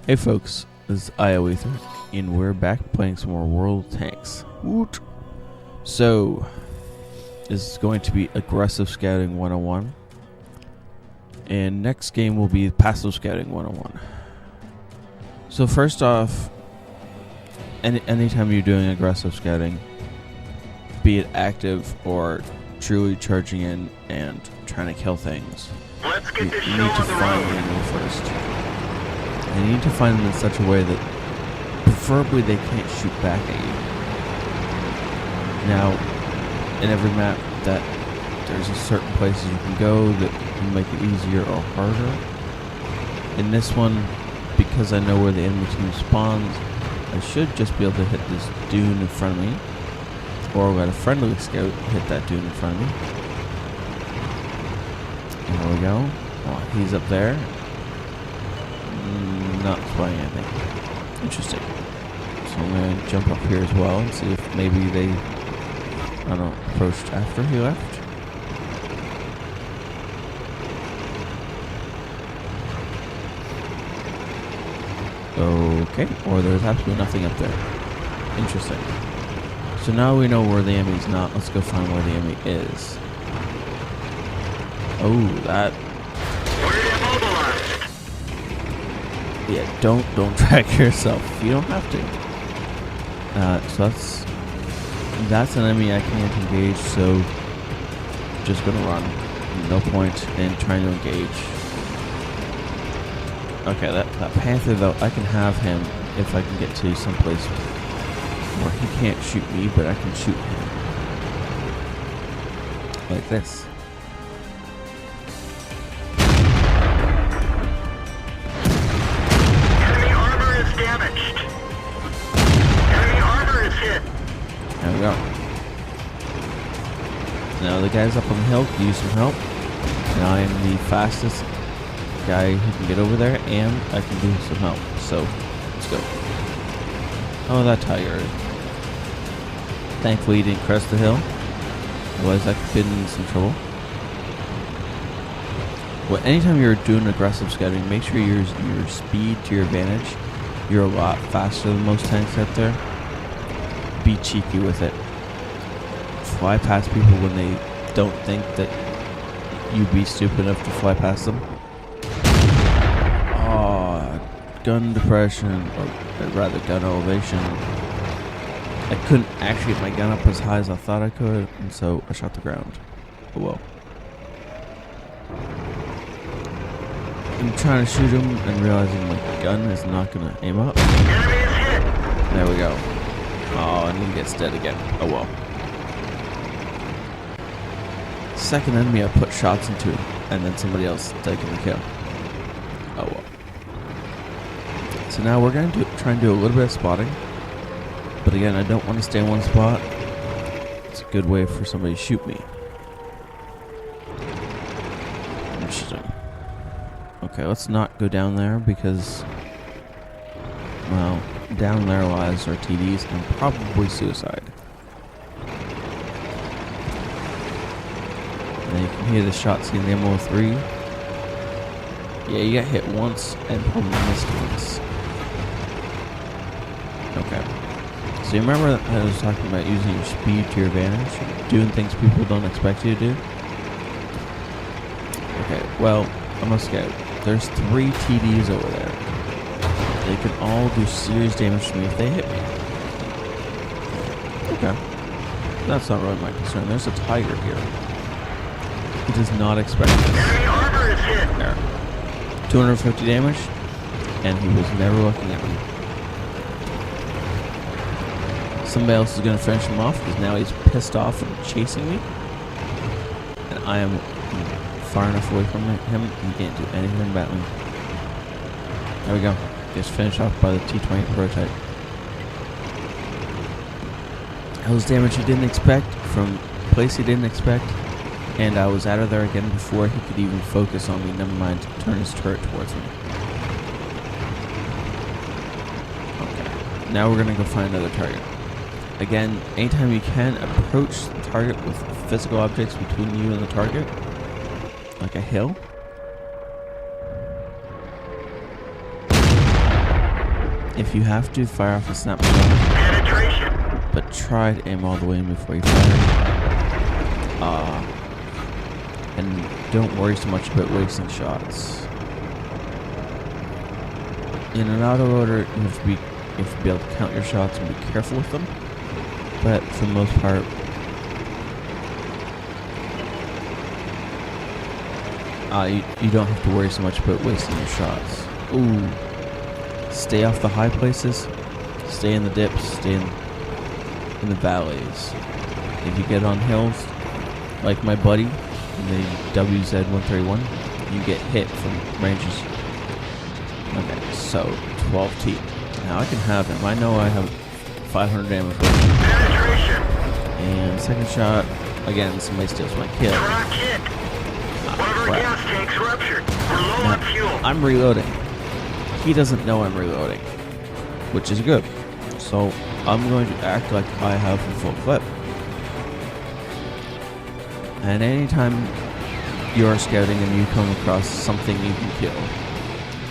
Hey folks, this is IO and we're back playing some more World of Tanks. Woot! So, this is going to be Aggressive Scouting 101. And next game will be Passive Scouting 101. So first off, anytime you're doing Aggressive Scouting, be it active or truly charging in and trying to kill things, you need to find the enemy first. And you need to find them in such a way that preferably they can't shoot back at you. Now, in every map that there's a certain places you can go that can make it easier or harder. In this one, because I know where the enemy team spawns, I should just be able to hit this dune in front of me. Or let a friendly scout hit that dune in front of me. There we go. Oh, he's up there. Not spying anything. Interesting. So I'm going to jump up here as well and see if maybe they, I don't know, approached after he left. Okay, or there's absolutely nothing up there. Interesting. So now we know where the enemy's not. Let's go find where the enemy is. Oh, that. Yeah, don't track yourself. You don't have to. So that's an enemy I can't engage. So just gonna run. No point in trying to engage. Okay, that Panther though, I can have him if I can get to someplace where he can't shoot me, but I can shoot him. Like this. Enemy armor is damaged. Enemy armor is hit. There we go. Now the guys up on the hill can use some help. And I am the fastest guy who can get over there, and I can do some help. So, let's go. Oh, that tiger. Thankfully he didn't crest the hill. Otherwise I could have been in some trouble. Well, anytime you're doing aggressive scouting, make sure you use your speed to your advantage. You're a lot faster than most tanks out there. Be cheeky with it. Fly past people when they don't think that you'd be stupid enough to fly past them. Gun depression, or rather gun elevation. I couldn't actually get my gun up as high as I thought I could, and so I shot the ground. Oh well. I'm trying to shoot him and realizing my gun is not going to aim up. There we go. Oh, and he gets dead again. Oh well. Second enemy I put shots into, and then somebody else taking the kill. Oh well. So now we're going to try and do a little bit of spotting. But again, I don't want to stay in one spot. It's a good way for somebody to shoot me. Interesting. Okay, let's not go down there because, well, down there lies our TDs and probably suicide. And you can hear the shots in the MO3. Yeah, you got hit once and probably missed once. Okay. So you remember I was talking about using your speed to your advantage? Doing things people don't expect you to do? Okay, well, I'm a scout. There's 3 TDs over there. They can all do serious damage to me if they hit me. Okay. That's not really my concern. There's a tiger here. He does not expect this. Enemy armor is hit. There. 250 damage, and he was never looking at me. Somebody else is going to finish him off because now he's pissed off and chasing me. And I am far enough away from him, he can't do anything about me. There we go. Gets finished off by the T-20 prototype. That was damage he didn't expect from a place he didn't expect. And I was out of there again before he could even focus on me. Never mind, turn his turret towards me. Okay. Now we're going to go find another target. Again, anytime you can, approach the target with physical objects between you and the target. Like a hill. If you have to, fire off a snapshot, Penetration. but try to aim all the way in before you fire. And don't worry so much about wasting shots. In an auto loader, you have to be able to count your shots and be careful with them. But for the most part, you don't have to worry so much about wasting your shots. Ooh. Stay off the high places. Stay in the dips. Stay in the valleys. If you get on hills, like my buddy in the WZ-131, you get hit from ranges. Okay, so 12 T. Now I can have him. I know I have 500 damage. Penetration. And second shot, again, somebody steals my kill. Rock hit. One of our Crap. gas tanks ruptured. We're low on fuel. I'm reloading. He doesn't know I'm reloading, which is good. So I'm going to act like I have a full clip. And anytime you're scouting and you come across something you can kill,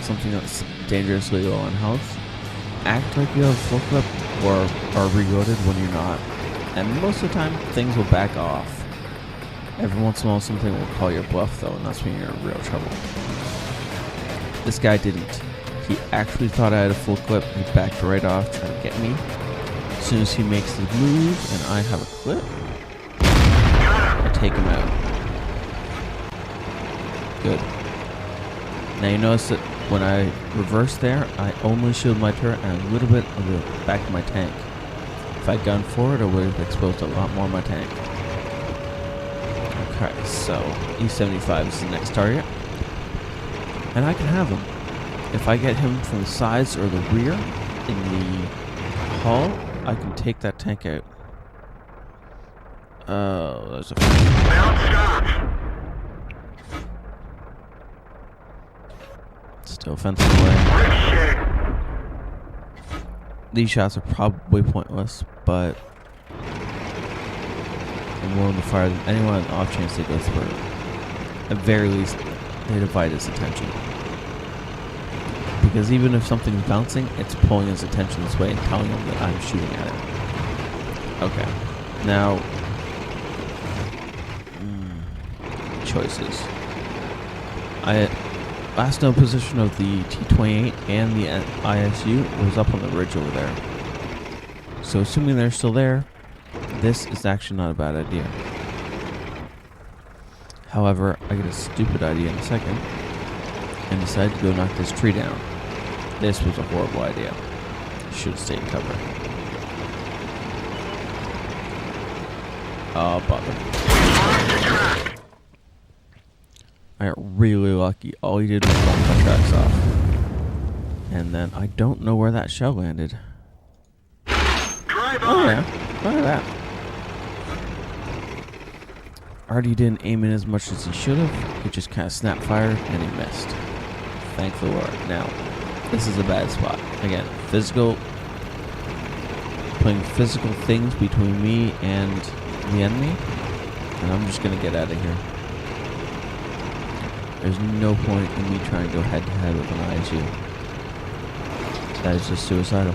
something that's dangerously low on health, act like you have a full clip or are reloaded when you're not. And most of the time, things will back off. Every once in a while, something will call your bluff, though, and that's when you're in real trouble. This guy didn't. He actually thought I had a full clip. He backed right off, trying to get me. As soon as he makes the move, and I have a clip, I take him out. Good. Now you notice that when I reverse there, I only shield my turret and a little bit of the back of my tank. If I'd gone forward, I would have exposed a lot more of my tank. Okay, so E75 is the next target. And I can have him. If I get him from the sides or the rear in the hull, I can take that tank out. Oh, there's a... Mount stop. Still fencing away. Ricochet. These shots are probably pointless, but I'm willing to fire them anyone on the off chance they go through. At very least, they divide his attention. Because even if something's bouncing, it's pulling his attention this way and telling him that I'm shooting at it. Okay. Now, choices. Last known position of the T-28 and the ISU was up on the ridge over there. So assuming they're still there, this is actually not a bad idea. However, I get a stupid idea in a second and decide to go knock this tree down. This was a horrible idea. Should stay in cover. Oh, bother. I got really lucky. All he did was knock my tracks off. And then I don't know where that shell landed. Drive Oh on. yeah, look at that. Artie didn't aim in as much as he should have. He just kind of snap fired and he missed. Thank the Lord. Now, this is a bad spot. Again, putting physical things between me and the enemy. And I'm just going to get out of here. There's no point in me trying to go head to head with an ISU. That is just suicidal.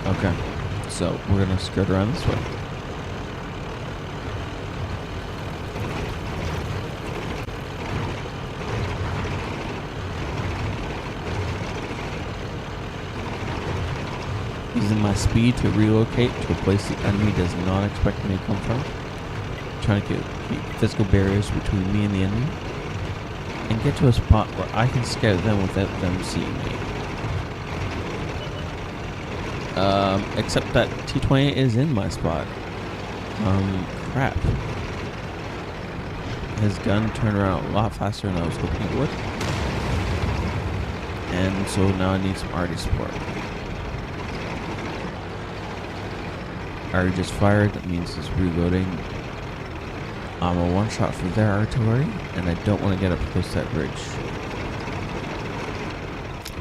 Okay, so we're gonna skirt around this way. Using my speed to relocate to a place the enemy does not expect me to come from. Trying to keep physical barriers between me and the enemy. And get to a spot where I can scout them without them seeing me. Except that T-28 is in my spot. Crap. His gun turned around a lot faster than I was hoping it would. And so now I need some arty support. Arty just fired, that means he's reloading. I'm a one-shot for their artillery, and I don't want to get up close to that ridge.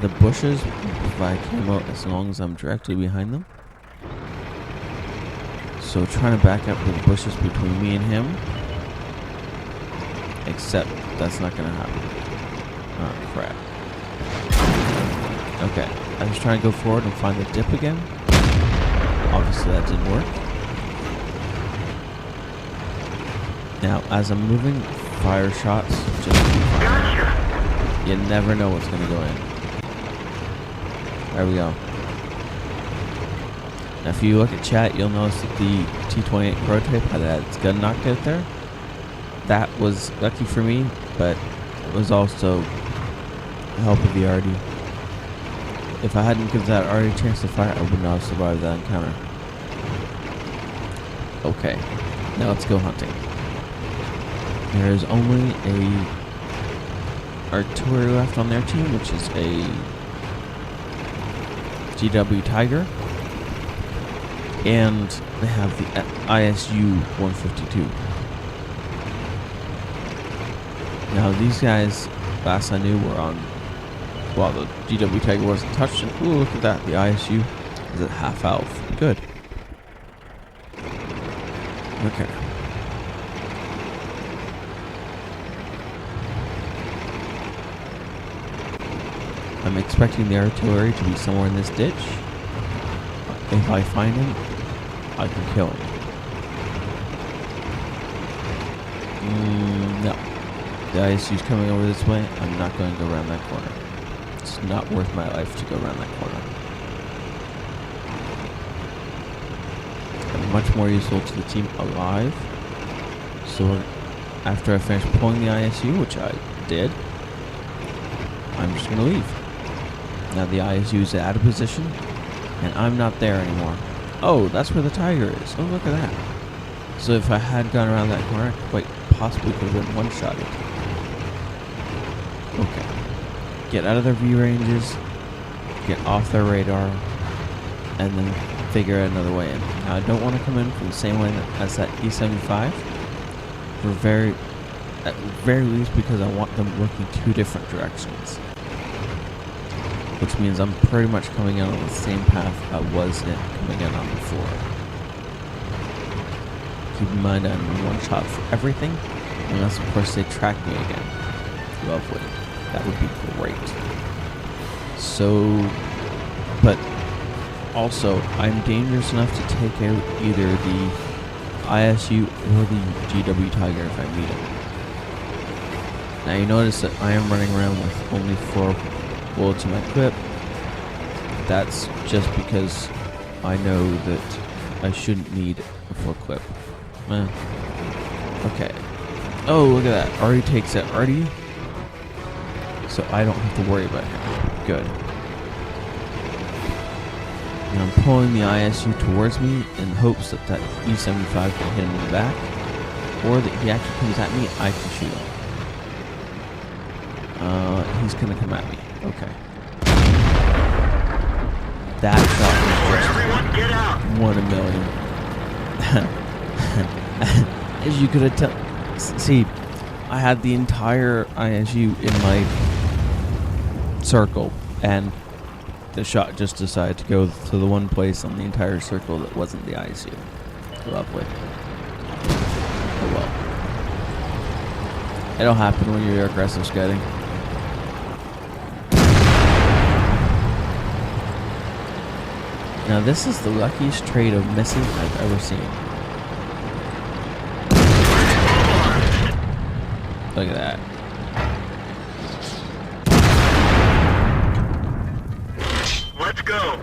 The bushes provide camo as long as I'm directly behind them. So trying to back up with the bushes between me and him. Except that's not going to happen. Oh, crap. Okay. I was trying to go forward and find the dip again. Obviously that didn't work. Now, as I'm moving, fire shots just keep firing. Gotcha. You never know what's going to go in. There we go. Now, if you look at chat, you'll notice that the T-28 prototype had its gun knocked out there. That was lucky for me, but it was also the help of the RD. If I hadn't given that RD a chance to fire, I would not have survived that encounter. Okay, now let's go hunting. There is only a artillery left on their team, which is a GW Tiger, and they have the ISU 152. Now these guys, last I knew, were on, well, the GW Tiger wasn't touched, and ooh, look at that, the ISU is at half health. Good. Okay. I'm expecting the artillery to be somewhere in this ditch. If I find him, I can kill him. No. The ISU's coming over this way. I'm not going to go around that corner. It's not worth my life to go around that corner. I'm much more useful to the team alive. So after I finish pulling the ISU, which I did, I'm just going to leave. Now the ISU is out of position, and I'm not there anymore. Oh, that's where the Tiger is. Oh, look at that. So if I had gone around that corner, I quite possibly could have been one-shotted. Okay. Get out of their view ranges, get off their radar, and then figure out another way in. Now, I don't want to come in from the same way as that E75. At very least because I want them looking two different directions. Which means I'm pretty much coming in on the same path I was coming in on before. Keep in mind I'm one shot for everything, unless of course they track me again. Lovely. That would be great. So, but also I'm dangerous enough to take out either the ISU or the GW Tiger if I meet him. Now you notice that I am running around with only 4 bullets in my clip. That's just because I know that I shouldn't need a 4 clip. Okay. Oh, look at that. Artie takes that Artie. So I don't have to worry about him. Good. Now I'm pulling the ISU towards me in hopes that that E75 can hit him in the back. Or that he actually comes at me, I can shoot him. He's gonna come at me. Okay. That shot was just 1 in a million. As you could have see, I had the entire ISU in my circle, and the shot just decided to go to the one place on the entire circle that wasn't the ISU. Lovely. Oh well. It'll happen when you're aggressive scouting. Now this is the luckiest trade of missing I've ever seen. Look at that. Let's go.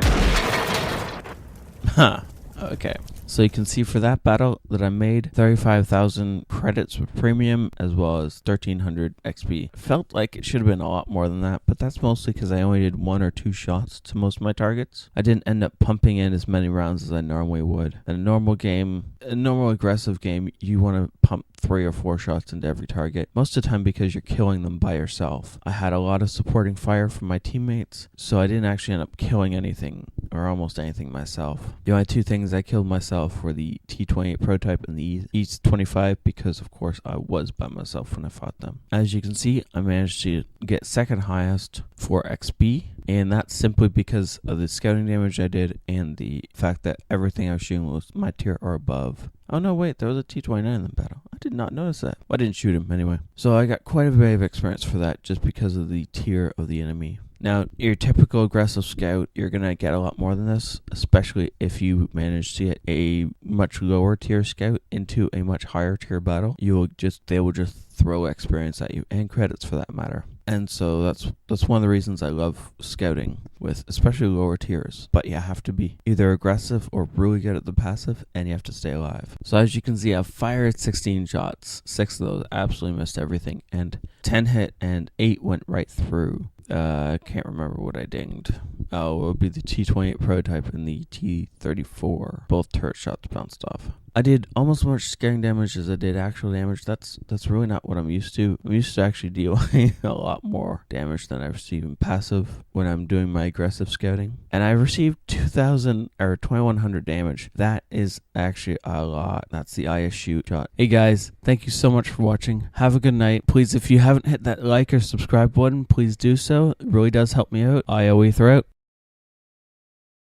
Huh. Okay. So you can see for that battle that I made 35,000 credits with premium as well as 1,300 XP. Felt like it should have been a lot more than that, but that's mostly because I only did 1 or 2 shots to most of my targets. I didn't end up pumping in as many rounds as I normally would. In a normal game, a normal aggressive game, you want to pump 3 or 4 shots into every target, most of the time because you're killing them by yourself. I had a lot of supporting fire from my teammates, so I didn't actually end up killing anything or almost anything myself. The only 2 things I killed myself were the T-28 prototype and the E-25 because of course I was by myself when I fought them. As you can see, I managed to get second highest for XP, and that's simply because of the scouting damage I did and the fact that everything I was shooting was my tier or above. Oh no, wait, there was a T-29 in the battle. I did not notice that. Well, I didn't shoot him anyway. So I got quite a bit of experience for that just because of the tier of the enemy. Now, your typical aggressive scout, you're going to get a lot more than this, especially if you manage to get a much lower tier scout into a much higher tier battle. They will just throw experience at you, and credits for that matter. And so that's one of the reasons I love scouting with especially lower tiers. But you have to be either aggressive or really good at the passive, and you have to stay alive. So as you can see, I've fired 16 shots. 6 of those absolutely missed everything, and 10 hit and 8 went right through. I can't remember what I dinged. Oh, it would be the T28 prototype and the T34. Both turret shots bounced off. I did almost as much scaring damage as I did actual damage. That's really not what I'm used to. I'm used to actually dealing a lot more damage than I receive in passive when I'm doing my aggressive scouting. And I received 2,000 or 2,100 damage. That is actually a lot. That's the IS shoot shot. Hey guys, thank you so much for watching. Have a good night. Please, if you haven't hit that like or subscribe button, please do so. It really does help me out. IOE throughout.